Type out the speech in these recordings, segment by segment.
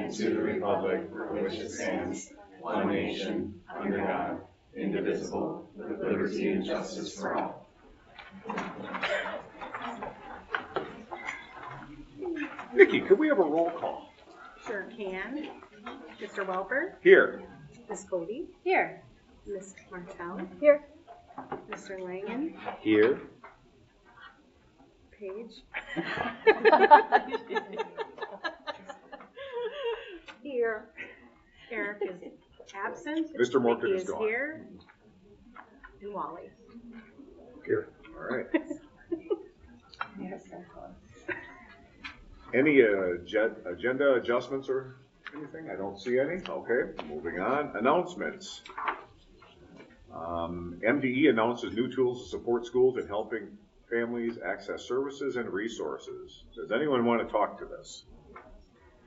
and to the republic for which it stands, one nation, under God, indivisible, with liberty and justice for all. Vicki, could we have a roll call? Sure can. Mr. Welper? Here. Ms. Cody? Here. Ms. Martell? Here. Mr. Langen? Here. Paige? Here. Eric is absent. Mr. Morgan Vicki is gone. here. And Wally. Here. All right. Yes, so close. Any agenda adjustments or anything? I don't see any. Okay, moving on. Announcements. MDE announces new tools to support schools in helping families access services and resources. Does anyone want to talk to this?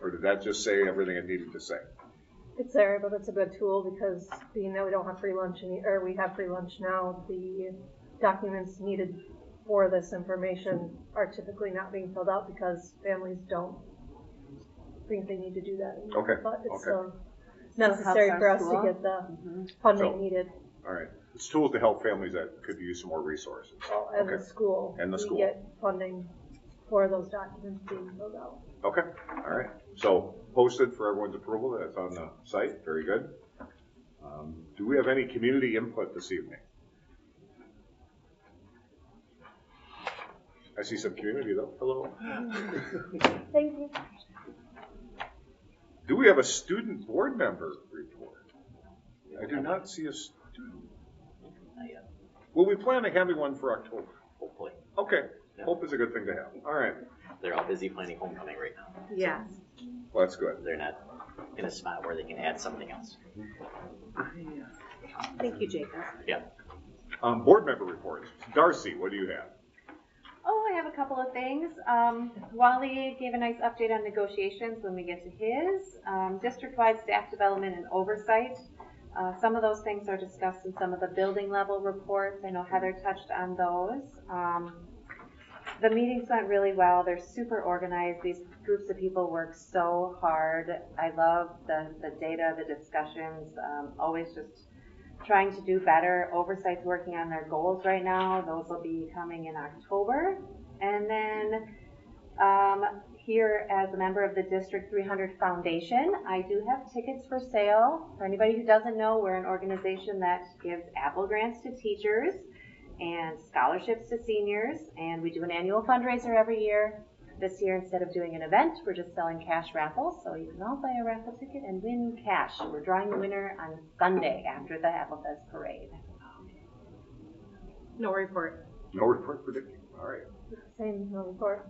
Or did that just say everything it needed to say? It's there, but it's a good tool because being that we don't have free lunch or we have free lunch now, the documents needed for this information are typically not being filled out because families don't think they need to do that anymore. Okay, But it's okay. necessary So it helps for our us to school? get the funding So- needed. All right. It's tools to help families that could use some more resources. And Okay. the school. And the school. We get funding for those documents being filled out. Okay, all right. So posted for everyone's approval. That's on the site. Very good. Do we have any community input this evening? I see some community though. Hello. Thank you. Do we have a student board member report? I do not see a student. Not yet. Well, we plan on having one for October. Hopefully. Okay, Yeah. hope is a good thing to have. All right, They're all busy planning homecoming right now. Yes. well, that's good. They're not in a spot where they can add something else. Thank you, Jacob. Yeah. Board member reports. Darcy, what do you have? Oh, I have a couple of things. Wally gave a nice update on negotiations when we get to his. District-wide staff development and oversight. Some of those things are discussed in some of the building level reports. I know Heather touched on those. The meetings went really well. They're super organized. These groups of people work so hard. I love the data, the discussions, always just trying to do better. Oversight's working on their goals right now. Those will be coming in October. And then here as a member of the District 300 Foundation, I do have tickets for sale. For anybody who doesn't know, we're an organization that gives Apple grants to teachers and scholarships to seniors, and we do an annual fundraiser every year. This year, instead of doing an event, we're just selling cash raffles, so you can all buy a raffle ticket and win cash. We're drawing the winner on Sunday after the Applefest parade. No report. No report predicting. All right. Same report.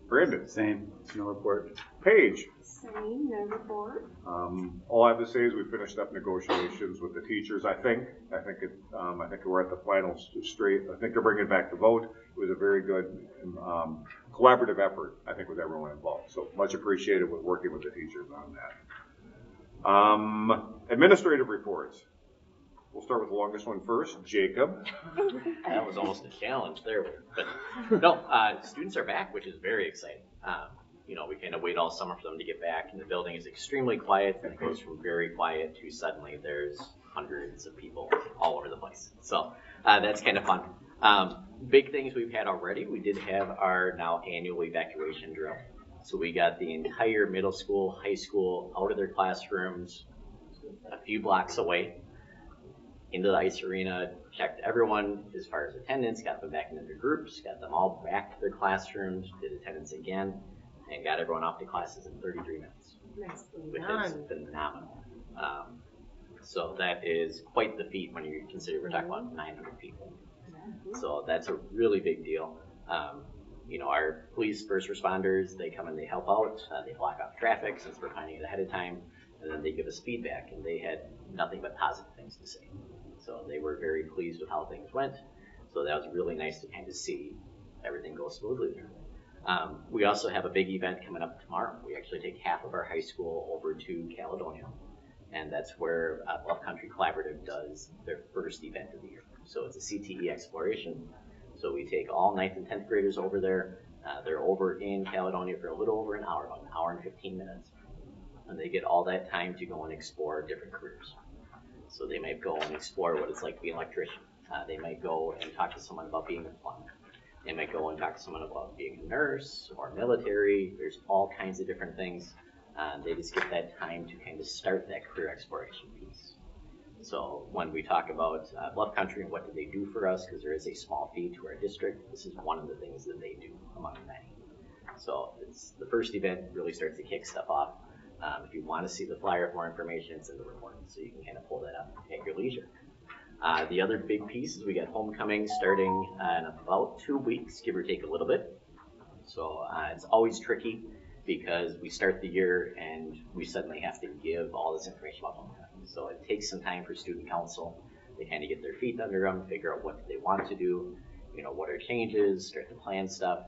Brandon. Same, no report. Paige. Same, no report. All I have to say is we finished up negotiations with the teachers. I think we're at the final straight. I think they're bringing it back to vote. It was a very good collaborative effort, I think, with everyone involved. So much appreciated with working with the teachers on that. Administrative reports. We'll start with the longest one first. Jacob. That was almost a challenge there. But no, students are back, which is very exciting. We kind of wait all summer for them to get back, and the building is extremely quiet, and it goes from very quiet to suddenly there's hundreds of people all over the place. So that's kind of fun. Big things we've had already. We did have our now annual evacuation drill. So we got the entire middle school, high school out of their classrooms a few blocks away into the ice arena, checked everyone as far as attendance, got them back into their groups, got them all back to their classrooms, did attendance again, and got everyone off to classes in 33 minutes, Nicely which is done. phenomenal. So that is quite the feat when you consider we're talking about 900 people. So that's a really big deal. Our police, first responders, they come and they help out. They block off traffic since we're finding it ahead of time, and then they give us feedback, and they had nothing but positive things to say. So they were very pleased with how things went. So that was really nice to kind of see everything go smoothly there. We also have a big event coming up tomorrow. We actually take half of our high school over to Caledonia, and that's where Bluff Country Collaborative does their first event of the year. So it's a CTE exploration. So we take all 9th and 10th graders over there. They're over in Caledonia for a little over an hour, about an hour and 15 minutes. and they get all that time to go and explore different careers. So they might go and explore what it's like to be an electrician. They might go and talk to someone about being a plumber. They might go and talk to someone about being a nurse or military. There's all kinds of different things. They just get that time to kind of start that career exploration piece. So when we talk about Bluff Country and what do they do for us, because there is a small fee to our district, this is one of the things that they do among many. So it's the first event really starts to kick stuff off. If you want to see the flyer for more information, it's in the report, so you can kind of pull that up at your leisure. The other big piece is we got homecoming starting in about 2 weeks, give or take a little bit. So it's always tricky because we start the year and we suddenly have to give all this information about homecoming. So it takes some time for student council. They kind of get their feet under them, figure out what they want to do, what are changes, start to plan stuff.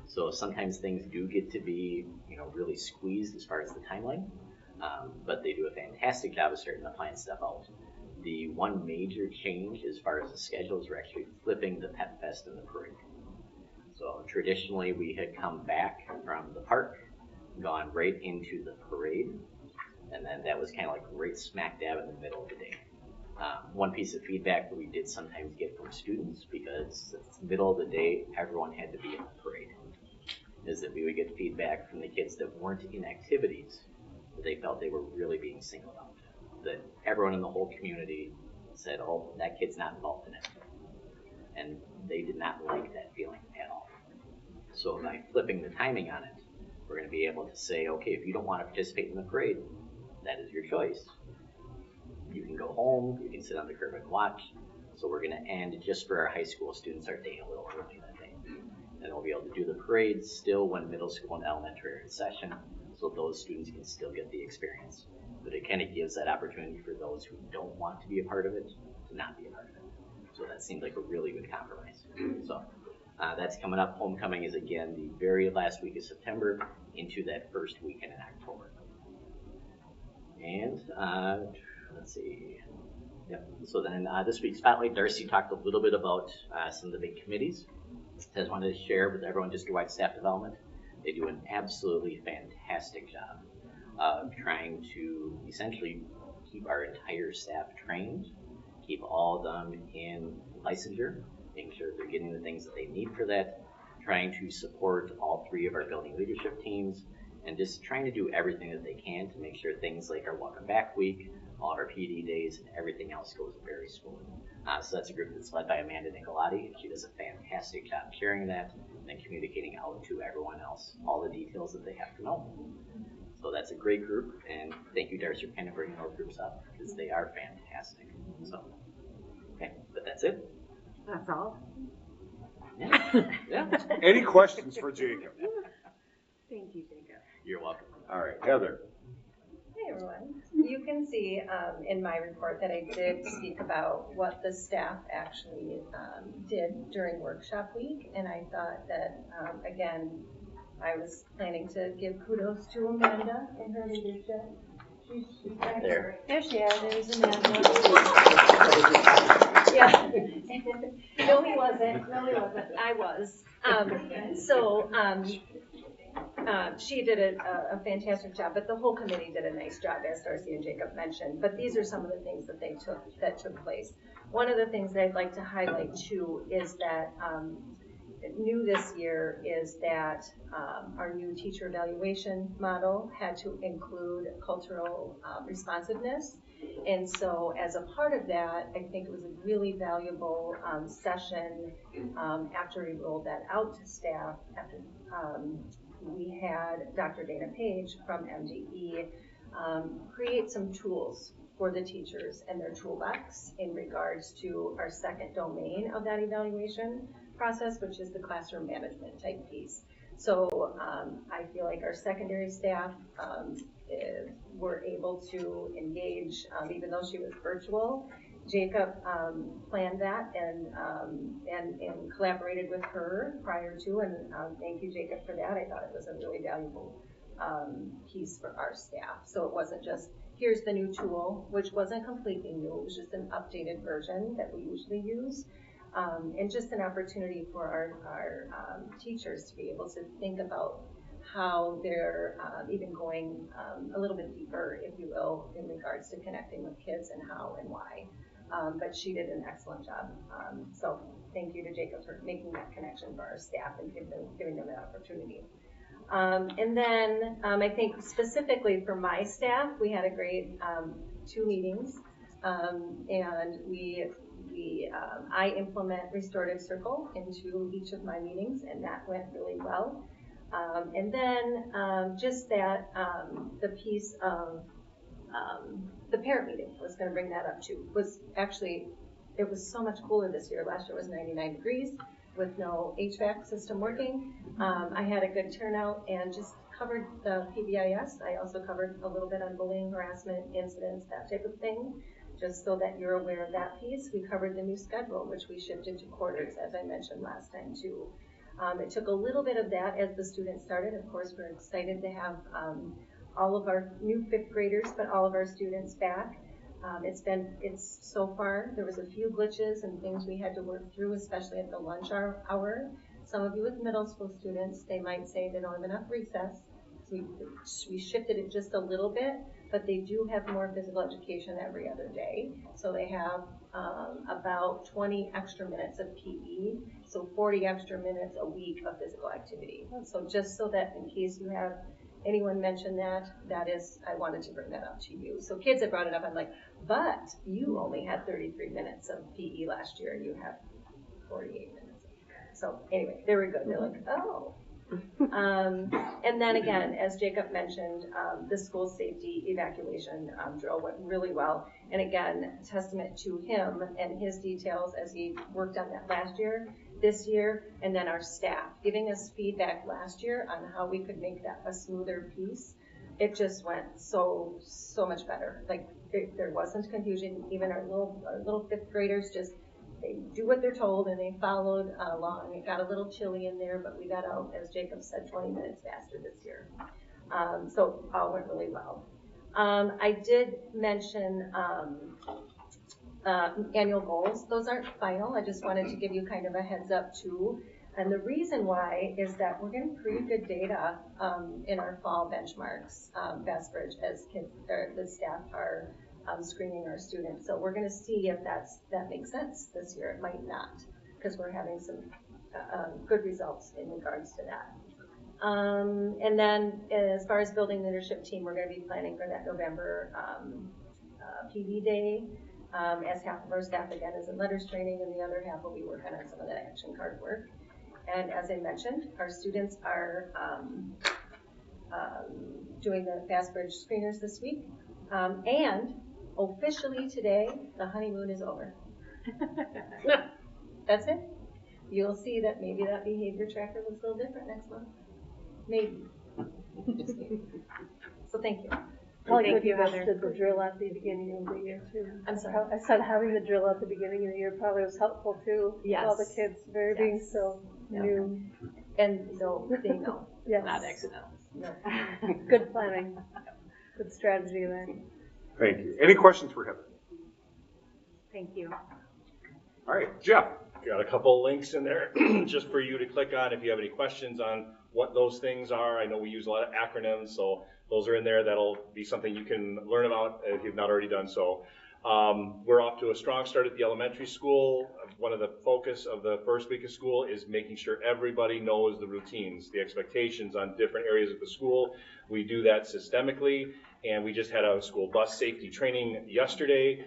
So sometimes things do get to be, really squeezed as far as the timeline, but they do a fantastic job of starting to plan stuff out. The one major change as far as the schedule is we're actually flipping the Pep Fest and the parade. So traditionally we had come back from the park, gone right into the parade, and then that was kind of like right smack dab in the middle of the day. One piece of feedback that we did sometimes get from students, because it's the middle of the day, everyone had to be in the parade, is that we would get feedback from the kids that weren't in activities that they felt they were really being singled out. That everyone in the whole community said, oh, that kid's not involved in it. And they did not like that feeling at all. So by flipping the timing on it, we're going to be able to say, okay, if you don't want to participate in the parade, that is your choice. You can go home, you can sit on the curb and watch. So we're going to end, just for our high school students, our day a little early that day. And we'll be able to do the parade still when middle school and elementary are in session, so those students can still get the experience. But it kind of gives that opportunity for those who don't want to be a part of it to not be a part of it. So that seemed like a really good compromise. So that's coming up. Homecoming is again the very last week of September into that first weekend in October. And let's see. Yep. So then this week's Spotlight, Darcy talked a little bit about some of the big committees. I just wanted to share with everyone district-wide staff development. They do an absolutely fantastic job of trying to essentially keep our entire staff trained, keep all of them in licensure, making sure they're getting the things that they need for that, trying to support all 3 of our building leadership teams, and just trying to do everything that they can to make sure things like our Welcome Back Week, all of our PD days, and everything else goes very smoothly. So that's a group that's led by Amanda Nicolati, and she does a fantastic job sharing that and communicating out to everyone else all the details that they have to know. So that's a great group, and thank you, Darcy, for kind of bringing those groups up, because they are fantastic. So, okay, but that's it. That's all. Yeah. Any questions for Jacob? Thank you, Jacob. You're welcome. All right, Heather. Hey everyone. You can see in my report that I did speak about what the staff actually did during workshop week, and I thought that, again, I was planning to give kudos to Amanda and her leadership. She's back There. There she is. There's Amanda. Yeah. No, he wasn't. No, he wasn't. I was. She did a fantastic job, but the whole committee did a nice job, as Darcy and Jacob mentioned. But these are some of the things that took place. One of the things that I'd like to highlight too is that new this year is that our new teacher evaluation model had to include cultural responsiveness. And so as a part of that, I think it was a really valuable session after we rolled that out to staff. After we had Dr. Dana Page from MDE create some tools for the teachers and their toolbox in regards to our second domain of that evaluation process, which is the classroom management type piece. So I feel like our secondary staff were able to engage, even though she was virtual. Jacob planned that and collaborated with her prior to, and thank you, Jacob, for that. I thought it was a really valuable piece for our staff. So it wasn't just, here's the new tool, which wasn't completely new, it was just an updated version that we usually use. And just an opportunity for our teachers to be able to think about how they're even going a little bit deeper, if you will, in regards to connecting with kids and how and why. But she did an excellent job. So thank you to Jacob for making that connection for our staff and giving them that opportunity. And then I think specifically for my staff, we had a great 2 meetings, and I implement Restorative Circle into each of my meetings, and that went really well. And then just that the piece of the parent meeting, I was going to bring that up too, was actually, it was so much cooler this year. Last year was 99 degrees with no HVAC system working. I had a good turnout and just covered the PBIS. I also covered a little bit on bullying, harassment, incidents, that type of thing, just so that you're aware of that piece. We covered the new schedule, which we shifted to quarters, as I mentioned last time too. It took a little bit of that as the students started. Of course, we're excited to have all of our new 5th graders, but all of our students back. It's so far, there was a few glitches and things we had to work through, especially at the lunch hour. Some of you with middle school students, they might say they don't have enough recess. We shifted it just a little bit, but they do have more physical education every other day. So they have about 20 extra minutes of PE, so 40 extra minutes a week of physical activity. So just so that in case you have anyone mention that is, I wanted to bring that up to you. So kids have brought it up, I'm like, but you only had 33 minutes of PE last year and you have 48 minutes. So anyway, they were good. They're like, oh. And then again, as Jacob mentioned, the school safety evacuation drill went really well. And again, testament to him and his details as he worked on that last year, this year, and then our staff giving us feedback last year on how we could make that a smoother piece. It just went so much better. Like there wasn't confusion. Even our little 5th graders they do what they're told and they followed along. It got a little chilly in there, but we got out, as Jacob said, 20 minutes faster this year. So all went really well. I did mention annual goals. Those aren't final. I just wanted to give you kind of a heads up too. And the reason why is that we're getting pretty good data in our fall benchmarks, Bestbridge, as the staff are screening our students. So we're going to see if that makes sense this year. It might not, because we're having some good results in regards to that. And then as far as building the leadership team, we're going to be planning for that November PD day, as half of our staff again is in letters training and the other half will be working on some of that action card work. And as I mentioned, our students are doing the Bestbridge screeners this week. And officially today, the honeymoon is over. That's it. You'll see that maybe that behavior tracker looks a little different next month. Maybe. Just kidding. So thank you. Thank you, Heather. Did the drill at the beginning of the year too. I'm sorry. I said having the drill at the beginning of the year probably was helpful too. Yes. All the kids being so new. And so they know. Yes. Not accidental. No. Good planning. Good strategy there. Thank you. Any questions for Heather? Thank you. All right, Jeff. Got a couple links in there just for you to click on if you have any questions on what those things are. I know we use a lot of acronyms, so those are in there. That'll be something you can learn about if you've not already done so. We're off to a strong start at the elementary school. One of the focus of the first week of school is making sure everybody knows the routines, the expectations on different areas of the school. We do that systemically, and we just had a school bus safety training yesterday.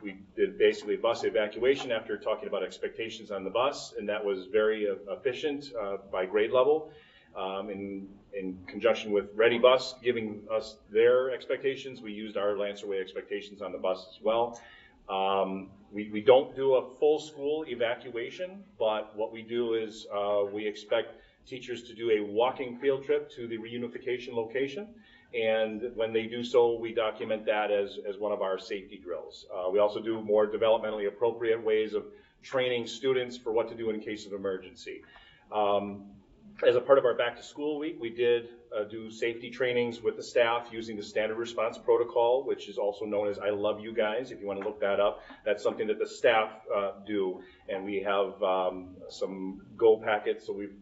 We did basically bus evacuation after talking about expectations on the bus, and that was very efficient by grade level. In conjunction with Ready Bus giving us their expectations, we used our Lancerway expectations on the bus as well. We don't do a full school evacuation, but what we do is we expect teachers to do a walking field trip to the reunification location. And when they do so, we document that as one of our safety drills. We also do more developmentally appropriate ways of training students for what to do in case of emergency. As a part of our back to school week, we did do safety trainings with the staff using the standard response protocol, which is also known as I Love You Guys, if you want to look that up. That's something that the staff do. And we have some Go packets, so we've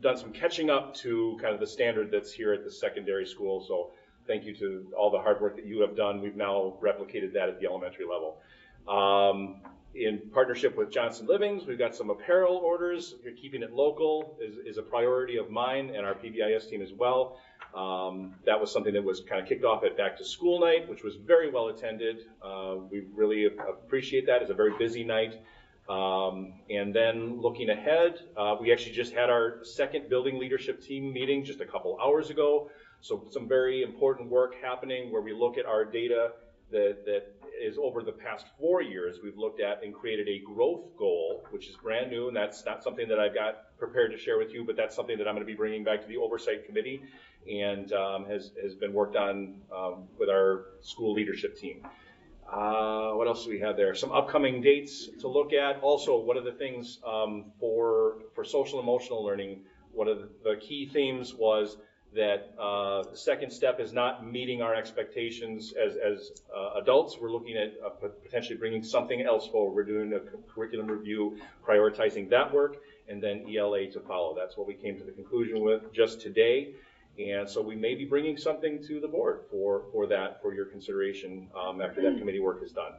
done some catching up to kind of the standard that's here at the secondary school. So thank you to all the hard work that you have done. We've now replicated that at the elementary level. In partnership with Johnson Livings, we've got some apparel orders. Keeping it local is a priority of mine and our PBIS team as well. That was something that was kind of kicked off at Back to School Night, which was very well attended. We really appreciate that. It's a very busy night. And then looking ahead, we actually just had our second building leadership team meeting just a couple hours ago. So some very important work happening where we look at our data that is over the past 4 years. We've looked at and created a growth goal, which is brand new, and that's not something that I've got prepared to share with you, but that's something that I'm going to be bringing back to the oversight committee and has been worked on with our school leadership team. What else do we have there? Some upcoming dates to look at. Also, one of the things for social emotional learning, one of the key themes was that the second step is not meeting our expectations as adults. We're looking at potentially bringing something else forward. We're doing a curriculum review, prioritizing that work, and then ELA to follow. That's what we came to the conclusion with just today. And so we may be bringing something to the board for your consideration after that committee work is done.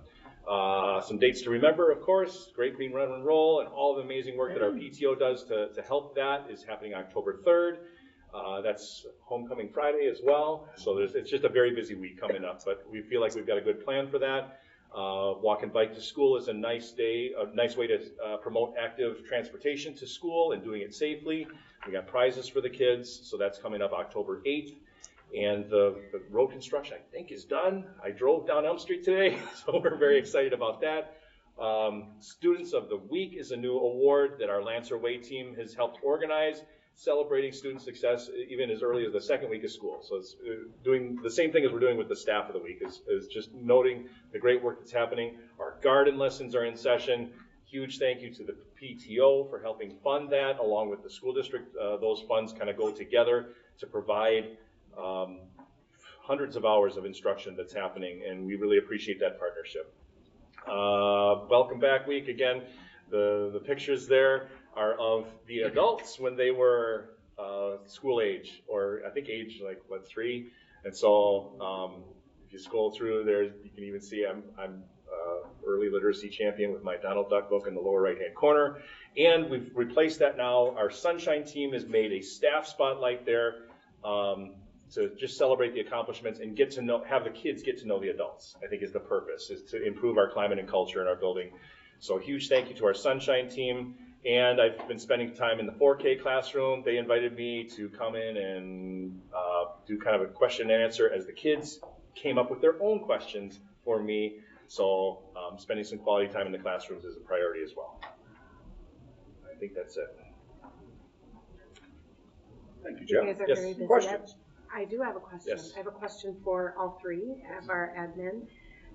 Some dates to remember, of course, Great Green Run and Roll and all the amazing work that our PTO does to help that is happening October 3rd. That's Homecoming Friday as well. So it's just a very busy week coming up, but we feel like we've got a good plan for that. Walk and bike to school is a nice way to promote active transportation to school and doing it safely. We got prizes for the kids, so that's coming up October 8th. And the road construction, I think, is done. I drove down Elm Street today, so we're very excited about that. Students of the Week is a new award that our Lancer Way team has helped organize, celebrating student success even as early as the second week of school. So it's doing the same thing as we're doing with the staff of the week, is just noting the great work that's happening. Our garden lessons are in session. Huge thank you to the PTO for helping fund that, along with the school district. Those funds kind of go together to provide hundreds of hours of instruction that's happening, and we really appreciate that partnership. Welcome Back Week, again, the pictures there are of the adults when they were school age, or I think age like, what, 3? And so if you scroll through there, you can even see I'm early literacy champion with my Donald Duck book in the lower right-hand corner. And we've replaced that now. Our Sunshine team has made a staff spotlight there to just celebrate the accomplishments and have the kids get to know the adults, I think is the purpose, is to improve our climate and culture in our building. So huge thank you to our Sunshine team. And I've been spending time in the 4K classroom. They invited me to come in and do kind of a question and answer as the kids came up with their own questions for me. So spending some quality time in the classrooms is a priority as well. I think that's it. Thank you, You Jeff. guys are Yes. very busy. Questions? I do have a question. Yes. I have a question for all three of our admin.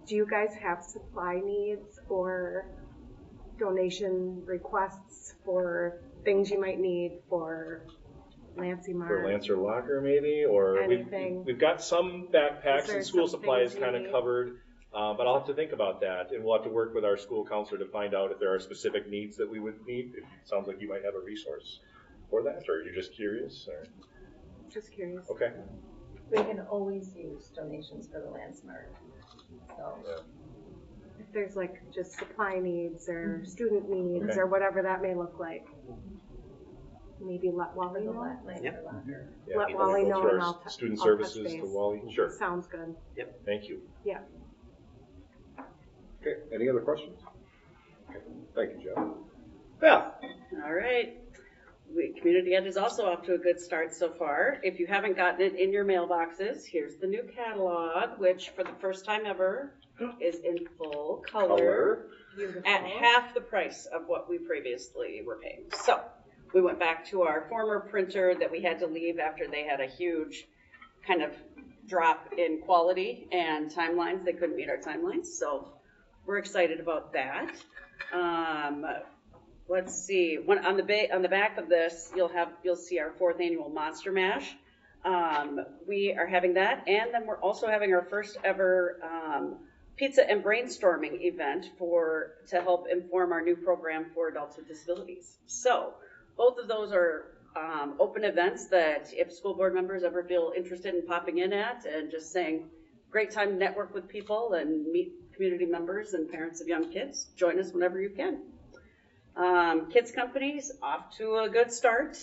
Do you guys have supply needs or donation requests for things you might need for Lancey For Mart? Lancer Locker maybe, or Anything. we've got some backpacks Is there and school some supplies things you kind of need? covered, but I'll have to think about that, and we'll have to work with our school counselor to find out if there are specific needs that we would need. It sounds like you might have a resource for that, or you're just curious, or, Just curious. okay. We can always use donations for the Landsmart. So, If there's like just supply needs or student needs Okay. or whatever that may look like. Maybe let for Wally the know. Lancer Locker. Yeah, Let either Wally go know through and our I'll student touch services to base. Wally. Sure, Sounds good. thank you. Okay, any other questions? Okay, thank you, Jeff. Yeah. All right. Community Ed is also off to a good start so far. If you haven't gotten it in your mailboxes, here's the new catalog, which for the first time ever is in full color at half the price of what we previously were paying. So we went back to our former printer that we had to leave after they had a huge kind of drop in quality and timelines. They couldn't meet our timelines. So we're excited about that. Let's see. On the back of this, you'll see our 4th annual Monster Mash. We are having that, and then we're also having our first ever pizza and brainstorming event to help inform our new program for adults with disabilities. So both of those are open events that if school board members ever feel interested in popping in at and just saying, great time to network with people and meet community members and parents of young kids. Join us whenever you can. Kids Companies, off to a good start.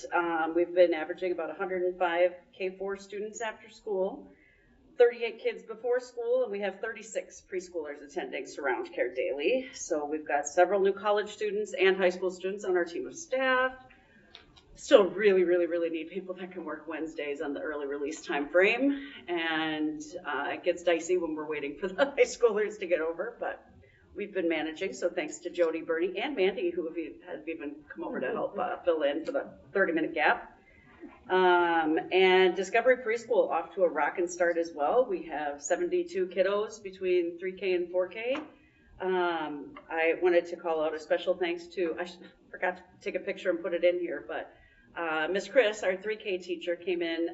We've been averaging about 105 K4 students after school, 38 kids before school, and we have 36 preschoolers attending Surround Care daily. So we've got several new college students and high school students on our team of staff. Still really, really, really need people that can work Wednesdays on the early release time frame. And it gets dicey when we're waiting for the high schoolers to get over, but we've been managing. So thanks to Jody, Bernie, and Mandy, who have even come over to help fill in for the 30-minute gap. And Discovery Preschool off to a rockin' start as well. We have 72 kiddos between 3K and 4K. I wanted to call out a special thanks to, I forgot to take a picture and put it in here, but Miss Chris, our 3K teacher, came in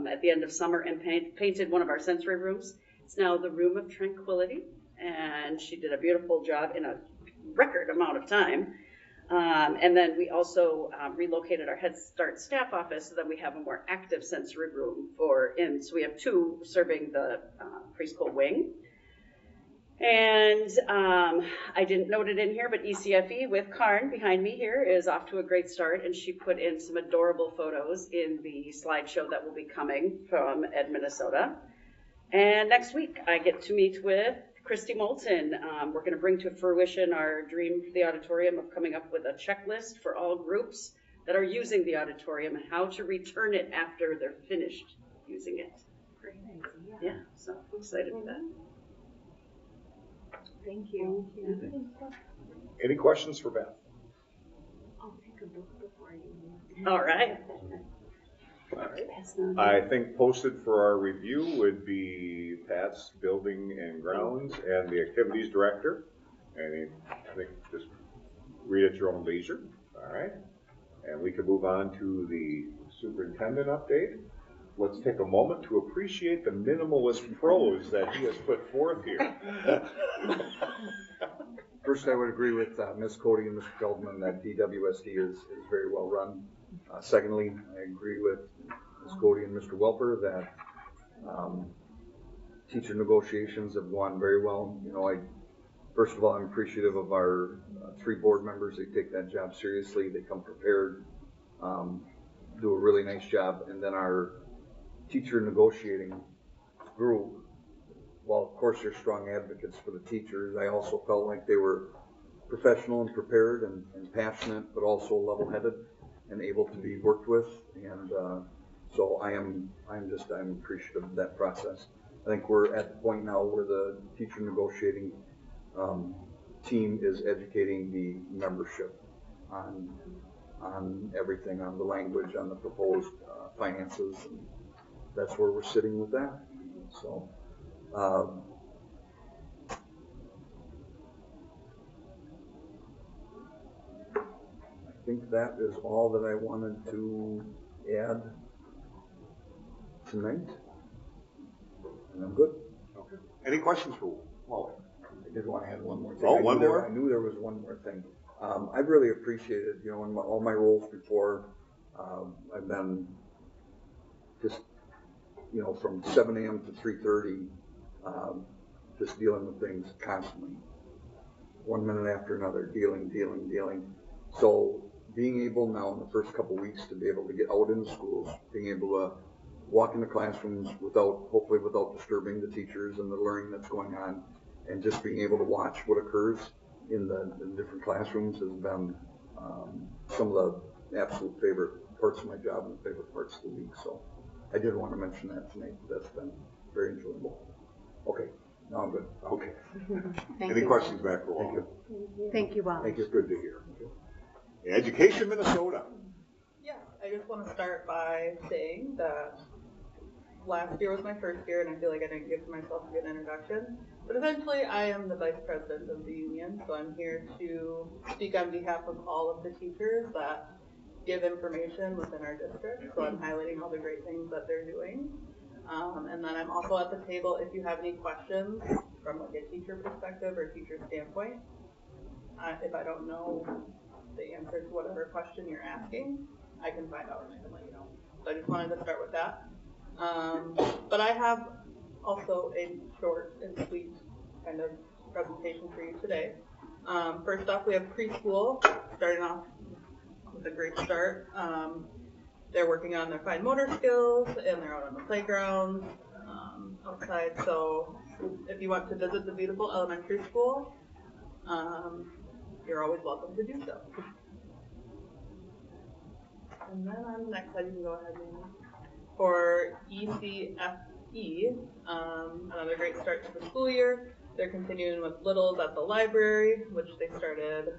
at the end of summer and painted one of our sensory rooms. It's now the Room of Tranquility, and she did a beautiful job in a record amount of time. And then we also relocated our Head Start staff office so that we have a more active sensory room so we have 2 serving the preschool wing. And I didn't note it in here, but ECFE with Karn behind me here is off to a great start, and she put in some adorable photos in the slideshow that will be coming from Ed, Minnesota. And next week I get to meet with Christy Moulton. We're going to bring to fruition our dream for the auditorium of coming up with a checklist for all groups that are using the auditorium and how to return it after they're finished using it. Great idea. Yeah, so I'm excited for that. Thank you. Any questions for Beth? I'll take a book before you. All right. I think posted for our review would be Pat's Building and Grounds and the Activities Director. And I think just read at your own leisure. All right. And we can move on to the Superintendent update. Let's take a moment to appreciate the minimalist prose that he has put forth here. First, I would agree with Ms. Cody and Mr. Feldman that DWSD is very well run. Secondly, I agree with Ms. Cody and Mr. Welper that teacher negotiations have gone very well. You know, first of all, I'm appreciative of our 3 board members. They take that job seriously. They come prepared, do a really nice job. And then our teacher negotiating group, while of course they're strong advocates for the teachers, I also felt like they were professional and prepared and passionate, but also level-headed and able to be worked with. And so I'm appreciative of that process. I think we're at the point now where the teacher negotiating team is educating the membership on everything, on the language, on the proposed finances, and that's where we're sitting with that. So I think that is all that I wanted to add tonight, and I'm good. Okay. Any questions for Wally? I did want to add one more thing. Oh, one more? I knew there was one more thing. I've really appreciated, you know, in all my roles before, I've been just, you know, from 7 a.m. to 3:30, just dealing with things constantly. 1 minute after another, dealing. So being able now in the first couple weeks to be able to get out in the schools, being able to walk in the classrooms hopefully without disturbing the teachers and the learning that's going on, and just being able to watch what occurs in the different classrooms has been some of the absolute favorite parts of my job and favorite parts of the week. So I did want to mention that tonight. That's been very enjoyable. Okay, now I'm good. Okay. Any questions back for Wally? Thank you, Bob. Thank you. It's good to hear. Education Minnesota. Yeah, I just want to start by saying that last year was my first year, and I feel like I didn't give myself a good introduction. But essentially, I am the vice president of the union, so I'm here to speak on behalf of all of the teachers that give information within our district. So I'm highlighting all the great things that they're doing. And then I'm also at the table if you have any questions from like a teacher perspective or teacher standpoint. If I don't know the answer to whatever question you're asking, I can find out and I can let you know. So I just wanted to start with that. But I have also a short and sweet kind of presentation for you today. First off, we have preschool starting off with a great start. They're working on their fine motor skills and they're out on the playground outside. So if you want to visit the beautiful elementary school, you're always welcome to do so. And then on the next slide, you can go ahead, Mandy. For ECFE, another great start to the school year. They're continuing with Littles at the library, which they started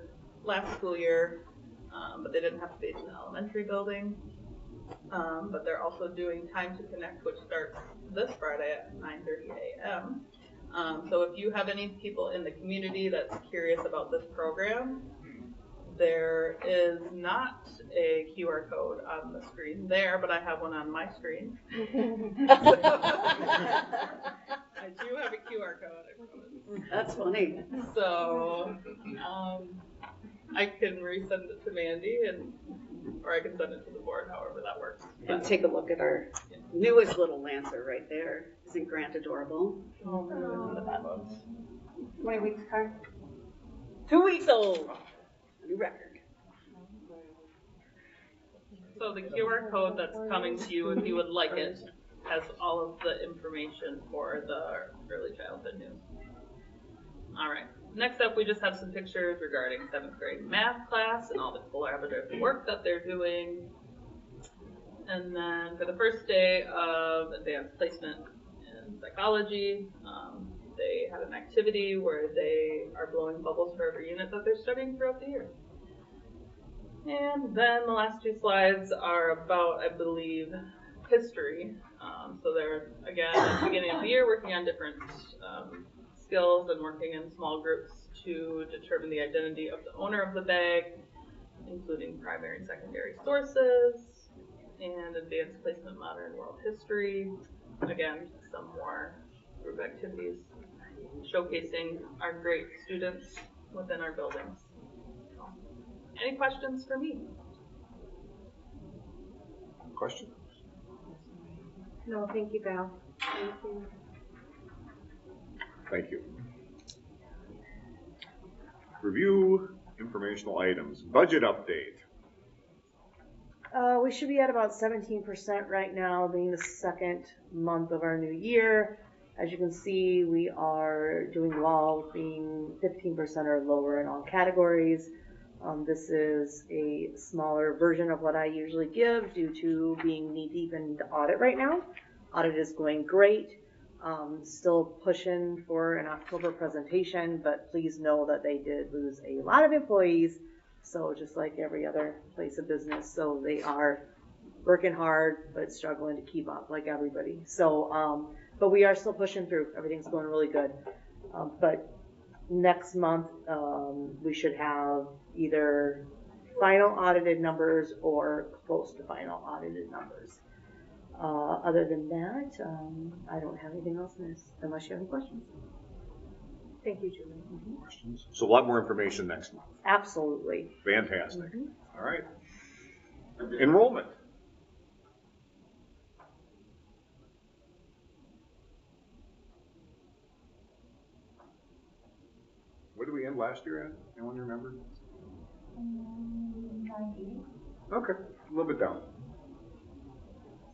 last school year, but they didn't have space in the elementary building. But they're also doing Time to Connect, which starts this Friday at 9:30 a.m. So if you have any people in the community that's curious about this program, there is not a QR code on the screen there, but I have one on my screen. I do have a QR code, I promise. That's funny. So I can resend it to Mandy, or I can send it to the board, however that works. And take a look at our newest little Lancer right there. Isn't Grant adorable? Oh, How many weeks, Car? 2 weeks old. A new record. So the QR code that's coming to you, if you would like it, has all of the information for the early childhood news. All right. Next up, we just have some pictures regarding 7th grade math class and all the collaborative work that they're doing. And then for the first day of advanced placement in psychology, they had an activity where they are blowing bubbles for every unit that they're studying throughout the year. And then the last two slides are about, I believe, history. So they're, again, at the beginning of the year, working on different skills and working in small groups to determine the identity of the owner of the bag, including primary and secondary sources, and advanced placement modern world history. Again, some more group activities showcasing our great students within our buildings. So, any questions for me? Question? No, thank you, Val. Thank you. Thank you. Review informational items. Budget update. We should be at about 17% right now, being the second month of our new year. As you can see, we are doing well, being 15% or lower in all categories. This is a smaller version of what I usually give due to being knee-deep in the audit right now. Audit is going great. Still pushing for an October presentation, but please know that they did lose a lot of employees. So just like every other place of business, so they are working hard, but struggling to keep up like everybody. So, but we are still pushing through. Everything's going really good. But next month, we should have either final audited numbers or close to final audited numbers. Other than that, I don't have anything else unless you have any questions. Thank you, Julie. Questions? So a lot more information next month. Absolutely. Fantastic. All right. Enrollment. What did we end last year at? Anyone remember? 980. Okay, a little bit down.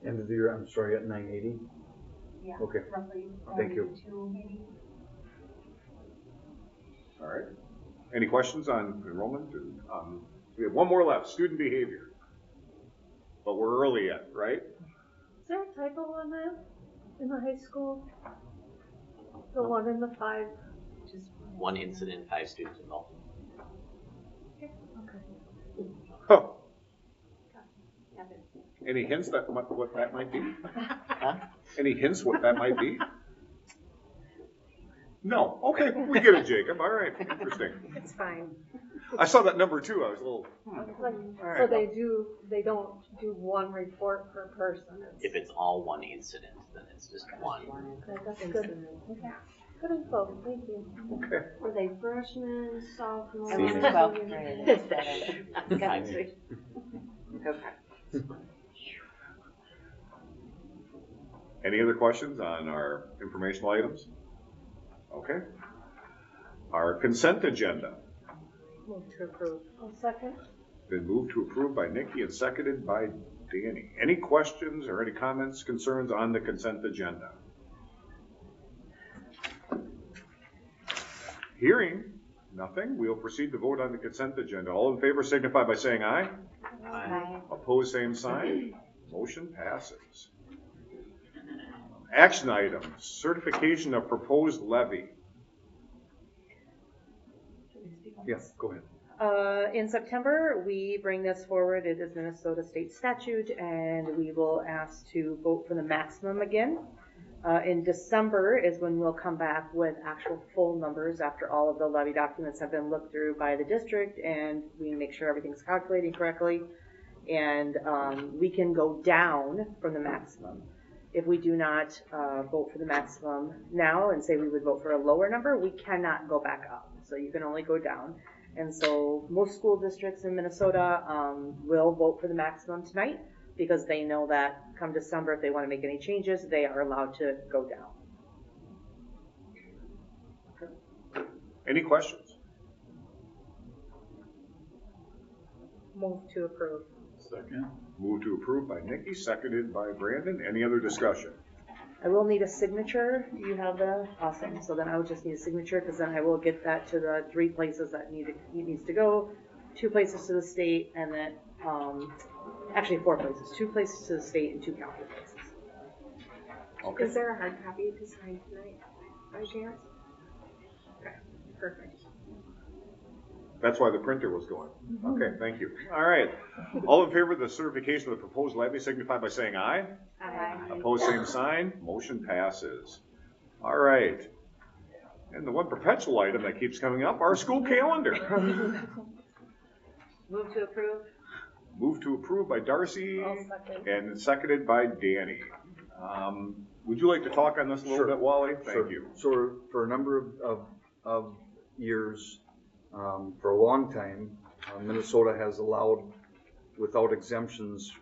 End of the year, I'm sorry, at 980? Yeah. Okay. Roughly. Thank you. 2 maybe. All right. Any questions on enrollment? We have one more left, student behavior. But we're early yet, right? Is there a typo on that in the high school? The one in the 5. Just one incident, 5 students involved. Okay. Huh. Any hints that what that might be? Huh? Any hints what that might be? No. Okay, we get it, Jacob. All right, interesting. It's fine. I saw that number too. I was a little. So they don't do one report per person. If it's all one incident, then it's just one. Okay, that's good. Okay. Good info. Thank you. Okay. Were they freshmen, sophomores? Senior. 12th grade. Five. Okay. Any other questions on our informational items? Okay. Our consent agenda. Move to approve. I'll second. Been moved to approve by Nikki and seconded by Danny. Any questions or any comments, concerns on the consent agenda? Hearing nothing, we'll proceed to vote on the consent agenda. All in favor signify by saying aye. Aye. Opposed, same sign. Motion passes. Action items, certification of proposed levy. Yes, go ahead. In September, we bring this forward. It is Minnesota state statute, and we will ask to vote for the maximum again. In December is when we'll come back with actual full numbers after all of the levy documents have been looked through by the district, and we make sure everything's calculating correctly. And we can go down from the maximum. If we do not vote for the maximum now and say we would vote for a lower number, we cannot go back up. So you can only go down. And so most school districts in Minnesota will vote for the maximum tonight because they know that come December, if they want to make any changes, they are allowed to go down. Any questions? Move to approve. Second. Moved to approve by Nikki, seconded by Brandon. Any other discussion? I will need a signature. Do you have the? Awesome. So then I would just need a signature because then I will get that to the 3 places that he needs to go, 2 places to the state, and then actually 4 places, 2 places to the state and 2 county places. Okay. Is there a hard copy to sign tonight by chance? Okay, perfect. That's why the printer was going. Okay, thank you. All right. All in favor of the certification of the proposed levy signify by saying aye. Aye. Opposed, same sign. Motion passes. All right. And the one perpetual item that keeps coming up, our school calendar. Move to approve. Moved to approve by Darcy I'll second. and seconded by Danny. Would you like to talk on this a little Sure. bit, Wally? Thank Sure. you. So for a number of years, for a long time, Minnesota has allowed, without exemptions,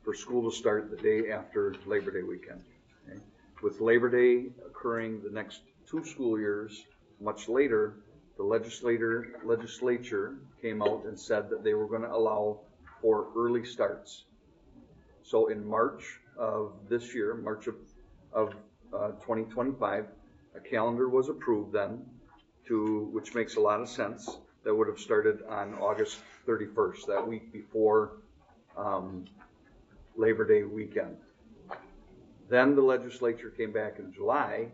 for school to start the day after Labor Day weekend. Okay? With Labor Day occurring the next 2 school years, much later, the legislature came out and said that they were going to allow for early starts. So in March of this year, March of 2025, a calendar was approved then, which makes a lot of sense, that would have started on August 31st, that week before Labor Day weekend. Then the legislature came back in July,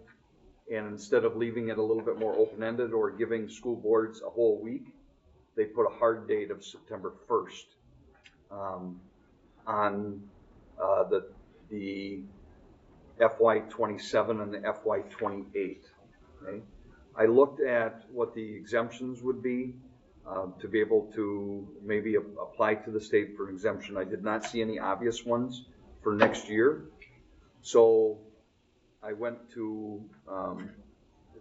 and instead of leaving it a little bit more open-ended or giving school boards a whole week, they put a hard date of September 1st on the FY27 and the FY28. Okay? I looked at what the exemptions would be to be able to maybe apply to the state for exemption. I did not see any obvious ones for next year. So I went to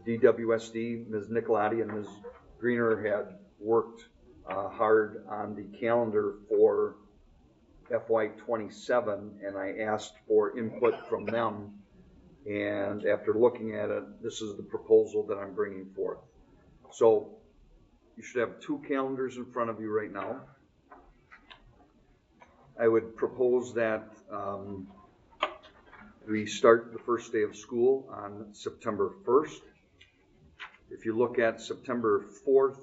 DWSD. Ms. Nicolati and Ms. Greener had worked hard on the calendar for FY27, and I asked for input from them. And after looking at it, this is the proposal that I'm bringing forth. So you should have 2 calendars in front of you right now. I would propose that we start the first day of school on September 1st. If you look at September 4th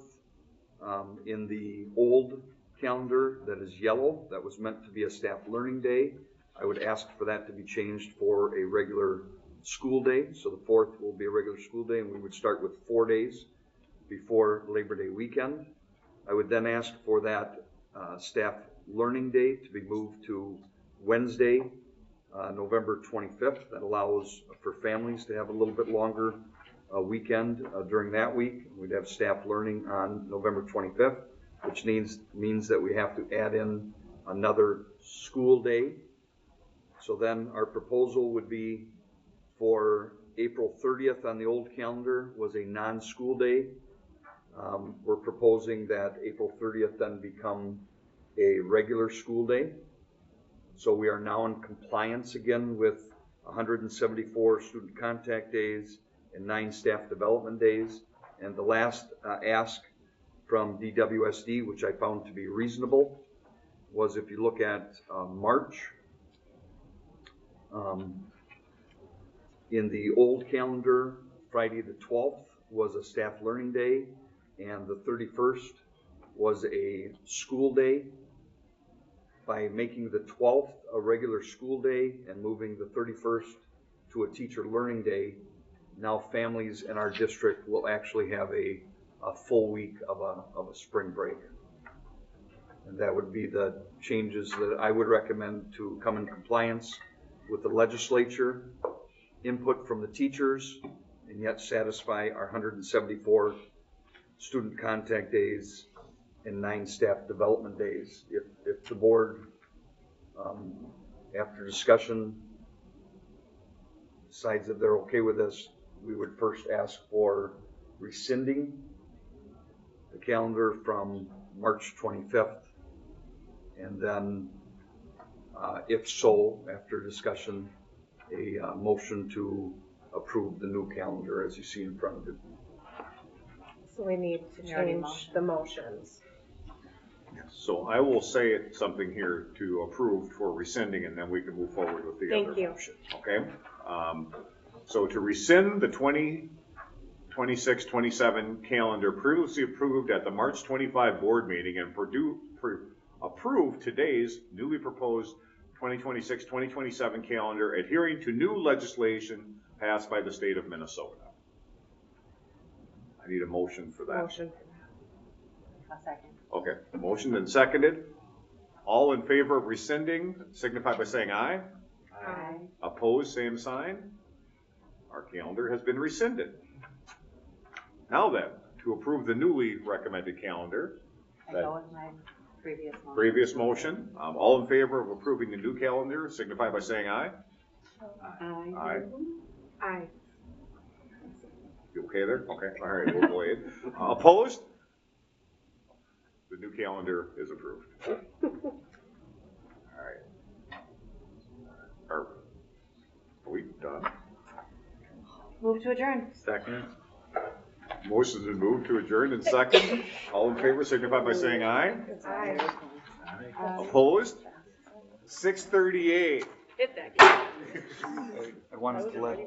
in the old calendar that is yellow, that was meant to be a staff learning day, I would ask for that to be changed for a regular school day. So the 4th will be a regular school day, and we would start with 4 days before Labor Day weekend. I would then ask for that staff learning day to be moved to Wednesday, November 25th. That allows for families to have a little bit longer weekend during that week. We'd have staff learning on November 25th, which means that we have to add in another school day. So then our proposal would be for April 30th on the old calendar was a non-school day. We're proposing that April 30th then become a regular school day. So we are now in compliance again with 174 student contact days and 9 staff development days. And the last ask from DWSD, which I found to be reasonable, was if you look at March, in the old calendar, Friday the 12th was a staff learning day, and the 31st was a school day. By making the 12th a regular school day and moving the 31st to a teacher learning day, now families in our district will actually have a full week of a spring break. And that would be the changes that I would recommend to come in compliance with the legislature, input from the teachers, and yet satisfy our 174 student contact days and 9 staff development days. If the board, after discussion, decides that they're okay with this, we would first ask for rescinding the calendar from March 25th. And then, if so, after discussion, a motion to approve the new calendar as you see in front of you. So we need to change the motions. So I will say something here to approve for rescinding, and then we can move forward with the other motion. Okay? So to rescind the 2026-27 calendar previously approved at the March 25 board meeting and approve today's newly proposed 2026-2027 calendar adhering to new legislation passed by the state of Minnesota. I need a motion for that. Motion. A second. Okay, motion and seconded. All in favor of rescinding, signify by saying aye. Aye. Opposed, same sign. Our calendar has been rescinded. Now then, to approve the newly recommended calendar. I go with my previous motion. Previous motion. All in favor of approving the new calendar, signify by saying aye. Aye. Aye. Aye. You okay there? Okay, all right, we'll go ahead. Opposed? The new calendar is approved. All right. Are we done? Move to adjourn. Second. Motion's been moved to adjourn in second. All in favor, signify by saying aye. Aye. Opposed? 6:38. Hit that. I wanted to let